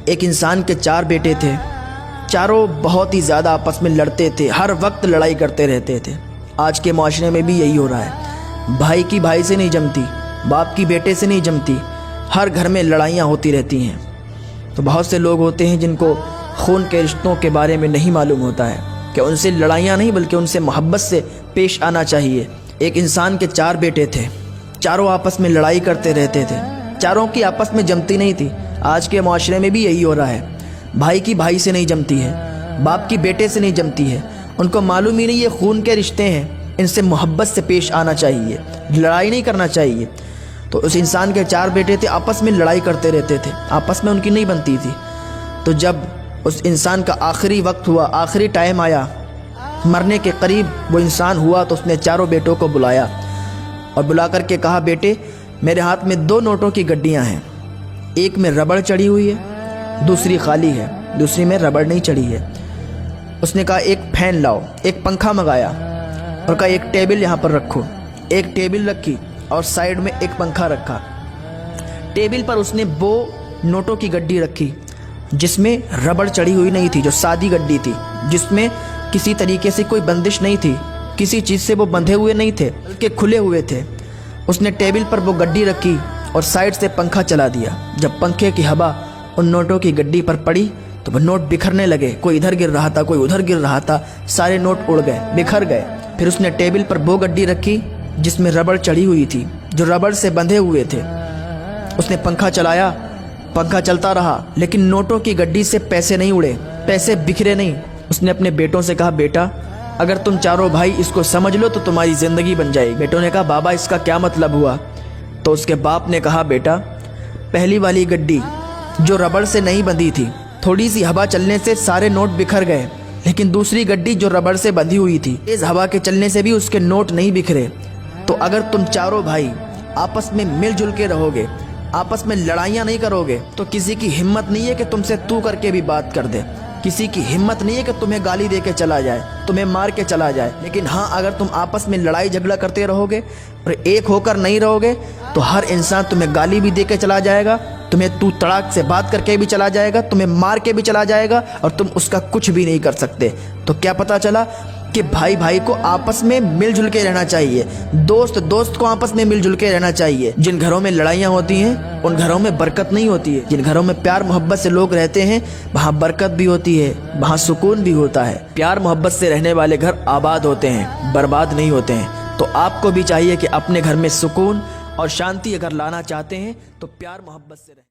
ایک انسان کے 4 بیٹے تھے، چاروں بہت ہی زیادہ آپس میں لڑتے تھے، ہر وقت لڑائی کرتے رہتے تھے۔ آج کے معاشرے میں بھی یہی ہو رہا ہے، بھائی کی بھائی سے نہیں جمتی، باپ کی بیٹے سے نہیں جمتی، ہر گھر میں لڑائیاں ہوتی رہتی ہیں۔ تو بہت سے لوگ ہوتے ہیں جن کو خون کے رشتوں کے بارے میں نہیں معلوم ہوتا ہے کہ ان سے لڑائیاں نہیں بلکہ ان سے محبت سے پیش آنا چاہیے۔ ایک انسان کے 4 بیٹے تھے، چاروں آپس میں لڑائی کرتے رہتے تھے، چاروں کی آپس میں جمتی نہیں تھی۔ آج کے معاشرے میں بھی یہی ہو رہا ہے، بھائی کی بھائی سے نہیں جمتی ہے، باپ کی بیٹے سے نہیں جمتی ہے، ان کو معلوم ہی نہیں یہ خون کے رشتے ہیں، ان سے محبت سے پیش آنا چاہیے، لڑائی نہیں کرنا چاہیے۔ تو اس انسان کے 4 بیٹے تھے، آپس میں لڑائی کرتے رہتے تھے، آپس میں ان کی نہیں بنتی تھی۔ تو جب اس انسان کا آخری وقت ہوا، آخری ٹائم آیا، مرنے کے قریب وہ انسان ہوا، تو اس نے چاروں بیٹوں کو بلایا اور بلا کر کے کہا، بیٹے میرے ہاتھ میں 2 نوٹوں کی گڈیاں ہیں، ایک میں ربڑ چڑھی ہوئی ہے، دوسری خالی ہے، دوسری میں ربڑ نہیں چڑھی ہے۔ اس نے کہا ایک فین لاؤ، ایک پنکھا منگایا اور کہا ایک ٹیبل یہاں پر رکھو، ایک ٹیبل رکھی اور سائیڈ میں ایک پنکھا رکھا۔ ٹیبل پر اس نے 2 نوٹوں کی گڈی رکھی جس میں ربڑ چڑھی ہوئی نہیں تھی، جو سادی گڈی تھی، جس میں کسی طریقے سے کوئی بندش نہیں تھی، کسی چیز سے وہ بندھے ہوئے نہیں تھے بلکہ کھلے ہوئے تھے۔ اس نے ٹیبل پر وہ گڈی رکھی اور سائیڈ سے پنکھا چلا دیا۔ جب پنکھے کی ہوا ان نوٹوں کی گڈی پر پڑی تو وہ نوٹ بکھرنے لگے، کوئی ادھر گر رہا تھا، کوئی ادھر گر رہا تھا، سارے نوٹ اڑ گئے، بکھر گئے۔ پھر اس نے ٹیبل پر وہ گڈی رکھی جس میں ربڑ چڑھی ہوئی تھی، جو ربڑ سے بندھے ہوئے تھے۔ اس نے پنکھا چلایا، پنکھا چلتا رہا، لیکن نوٹوں کی گڈی سے پیسے نہیں اڑے، پیسے بکھرے نہیں۔ اس نے اپنے بیٹوں سے کہا، بیٹا اگر تم چاروں بھائی اس کو سمجھ لو تو تمہاری زندگی بن جائے گی۔ بیٹوں نے کہا، بابا اس کا کیا مطلب ہوا؟ تو اس کے باپ نے کہا، بیٹا پہلی والی گڈی جو ربڑ سے نہیں بندھی تھی، تھوڑی سی ہوا چلنے سے سارے نوٹ بکھر گئے، لیکن دوسری گڈی جو ربڑ سے بندھی ہوئی تھی، تیز ہوا کے چلنے سے بھی اس کے نوٹ نہیں بکھرے۔ تو اگر تم چاروں بھائی آپس میں مل جل کے رہو گے، آپس میں لڑائیاں نہیں کرو گے، تو کسی کی ہمت نہیں ہے کہ تم سے تو کر کے بھی بات کر دے، کسی کی ہمت نہیں ہے کہ تمہیں گالی دے کے چلا جائے، تمہیں مار کے چلا جائے۔ لیکن ہاں، اگر تم آپس میں لڑائی جھگڑا کرتے رہو گے اور ایک ہو کر نہیں رہو گے تو ہر انسان تمہیں گالی بھی دے کے چلا جائے گا، تمہیں تو تڑاک سے بات کر کے بھی چلا جائے گا، تمہیں مار کے بھی چلا جائے گا اور تم اس کا کچھ بھی نہیں کر سکتے۔ تو کیا پتا چلا کہ بھائی بھائی کو آپس میں مل جل کے رہنا چاہیے، دوست دوست کو آپس میں مل جل کے رہنا چاہیے۔ جن گھروں میں لڑائیاں ہوتی ہیں ان گھروں میں برکت نہیں ہوتی ہے، جن گھروں میں پیار محبت سے لوگ رہتے ہیں وہاں برکت بھی ہوتی ہے، وہاں سکون بھی ہوتا ہے۔ پیار محبت سے رہنے والے گھر آباد ہوتے ہیں، برباد نہیں ہوتے ہیں۔ تو آپ کو بھی چاہیے کہ اپنے گھر میں سکون اور شانتی اگر لانا چاہتے ہیں تو پیار محبت سے رہیں۔